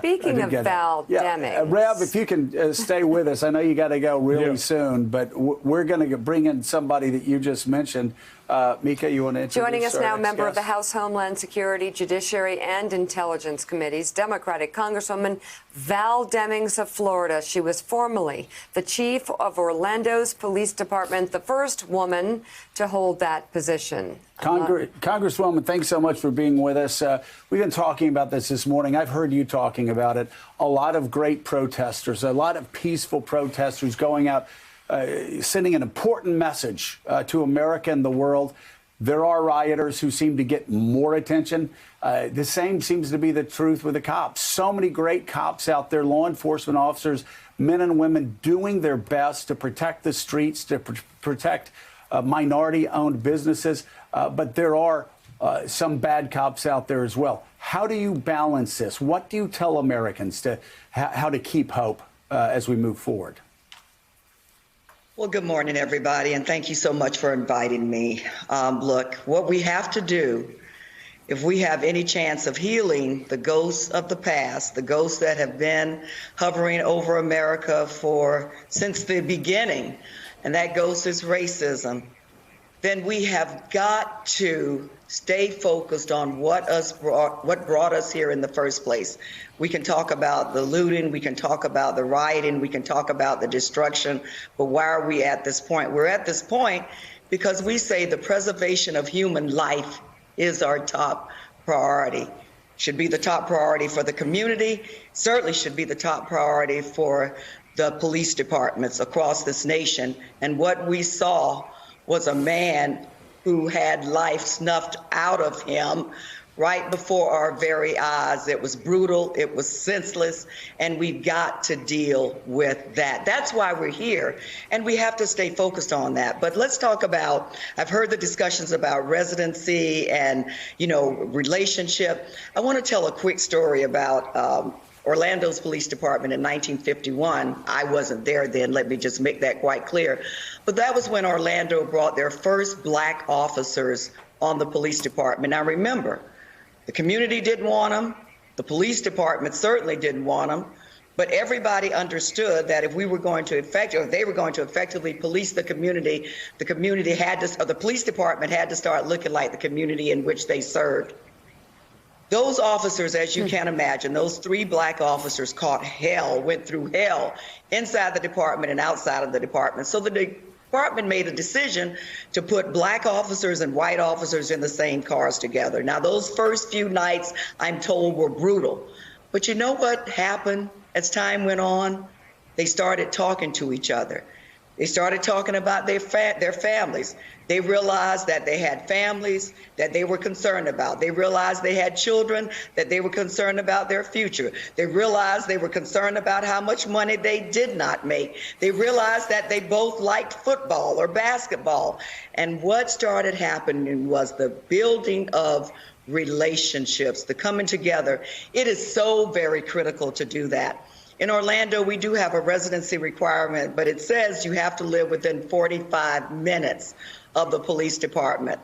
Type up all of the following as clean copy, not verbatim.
Speaking of Val Demings. Rev, if you can stay with us, I know you got to go really soon, but we're going to bring in somebody that you just mentioned. Mika, you want to introduce Joining us now, member guest? of the House Homeland Security, Judiciary, and Intelligence Committees, Democratic Congresswoman Val Demings of Florida. She was formerly the chief of Orlando's police department, the first woman to hold that position. Congresswoman, thanks so much for being with us. We've been talking about this morning. I've heard you talking about it. A lot of great protesters, a lot of peaceful protesters going out, sending an important message to America and the world. There are rioters who seem to get more attention. The same seems to be the truth with the cops. So many great cops out there, law enforcement officers, men and women doing their best to protect the streets, to protect minority-owned businesses. But there are some bad cops out there as well. How do you balance this? What do you tell Americans to how to keep hope as we move forward? Well, good morning, everybody, and thank you so much for inviting me. Look, what we have to do, if we have any chance of healing the ghosts of the past, the ghosts that have been hovering over America since the beginning, and that ghost is racism, then we have got to stay focused on what brought us here in the first place. We can talk about the looting, we can talk about the rioting, we can talk about the destruction, but why are we at this point? We're at this point because we say the preservation of human life is our top priority. Should be the top priority for the community, certainly should be the top priority for the police departments across this nation. And what we saw was a man who had life snuffed out of him right before our very eyes. It was brutal, it was senseless, and we've got to deal with that. That's why we're here, and we have to stay focused on that. But let's talk about, I've heard the discussions about residency and, relationship. I want to tell a quick story about Orlando's police department in 1951. I wasn't there then, let me just make that quite clear. But that was when Orlando brought their first black officers on the police department. Now remember, the community didn't want them, the police department certainly didn't want them, but everybody understood that if we were going to if they were going to effectively police the community had to, or the police department had to start looking like the community in which they served. Those officers, as you can imagine, those 3 black officers caught hell, went through hell inside the department and outside of the department. So the department made a decision to put black officers and white officers in the same cars together. Now, those first few nights, I'm told, were brutal. But you know what happened as time went on? They started talking to each other. They started talking about their families. They realized that they had families that they were concerned about. They realized they had children that they were concerned about their future. They realized they were concerned about how much money they did not make. They realized that they both liked football or basketball. And what started happening was the building of relationships, the coming together. It is so very critical to do that. In Orlando, we do have a residency requirement, but it says you have to live within 45 minutes of the police department.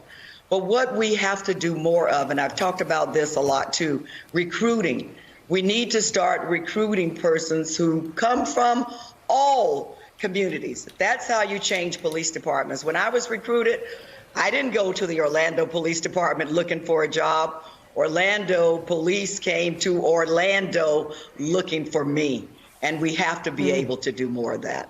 But what we have to do more of, and I've talked about this a lot too, recruiting. We need to start recruiting persons who come from all communities. That's how you change police departments. When I was recruited, I didn't go to the Orlando Police Department looking for a job. Orlando police came to Orlando looking for me, and we have to be able to do more of that.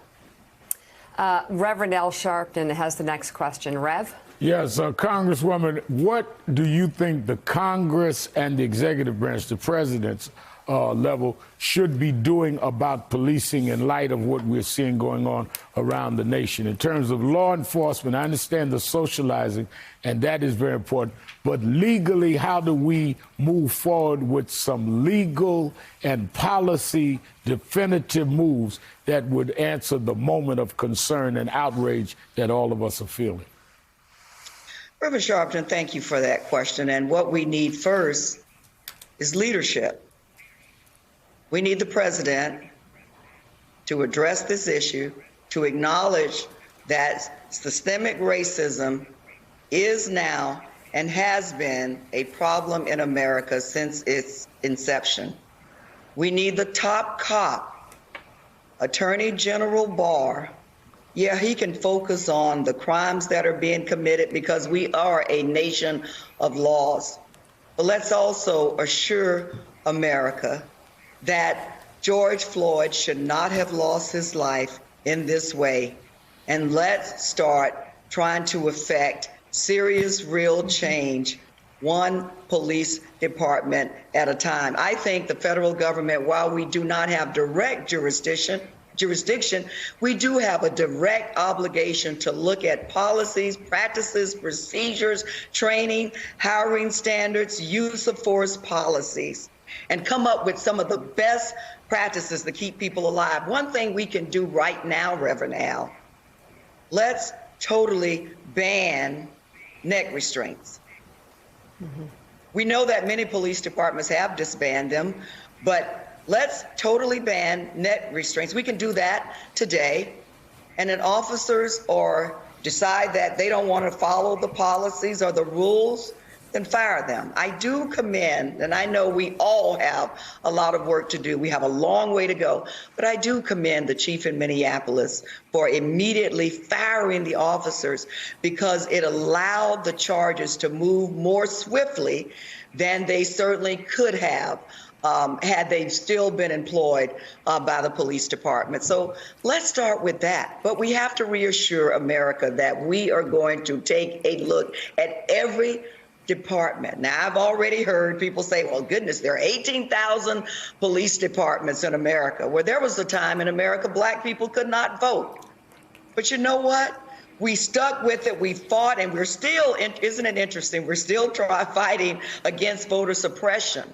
Reverend Al Sharpton has the next question. Rev? Yes, Congresswoman, what do you think the Congress and the executive branch, the president's level, should be doing about policing in light of what we're seeing going on around the nation? In terms of law enforcement, I understand the socializing, and that is very important. But legally, how do we move forward with some legal and policy definitive moves that would answer the moment of concern and outrage that all of us are feeling? Reverend Sharpton, thank you for that question. And what we need first is leadership. We need the president to address this issue, to acknowledge that systemic racism is now and has been a problem in America since its inception. We need the top cop, Attorney General Barr. Yeah, he can focus on the crimes that are being committed because we are a nation of laws. But let's also assure America that George Floyd should not have lost his life in this way. And let's start trying to effect serious, real change, one police department at a time. I think the federal government, while we do not have direct jurisdiction, we do have a direct obligation to look at policies, practices, procedures, training, hiring standards, use of force policies, and come up with some of the best practices to keep people alive. One thing we can do right now, Reverend Al, let's totally ban neck restraints. We know that many police departments have disbanded them, but let's totally ban neck restraints. We can do that today. And then officers decide that they don't want to follow the policies or the rules, then fire them. I do commend, and I know we all have a lot of work to do. We have a long way to go, but I do commend the chief in Minneapolis for immediately firing the officers because it allowed the charges to move more swiftly than they certainly could have had they still been employed by the police department. So let's start with that. But we have to reassure America that we are going to take a look at every department. Now, I've already heard people say, well, goodness, there are 18,000 police departments in America. Where there was a time in America, black people could not vote. But you know what? We stuck with it, we fought, and we're still, isn't it interesting? We're still fighting against voter suppression.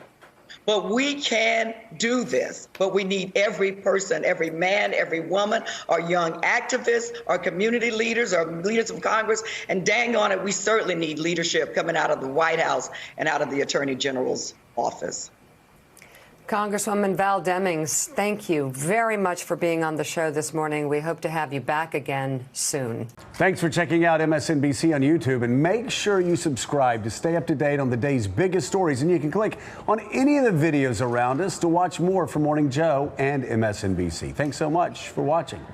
But we can do this. But we need every person, every man, every woman, our young activists, our community leaders, our leaders of Congress, and dang on it, we certainly need leadership coming out of the White House and out of the Attorney General's office. Congresswoman Val Demings, thank you very much for being on the show this morning. We hope to have you back again soon. Thanks for checking out MSNBC on YouTube, and make sure you subscribe to stay up to date on the day's biggest stories. And you can click on any of the videos around us to watch more from Morning Joe and MSNBC. Thanks so much for watching.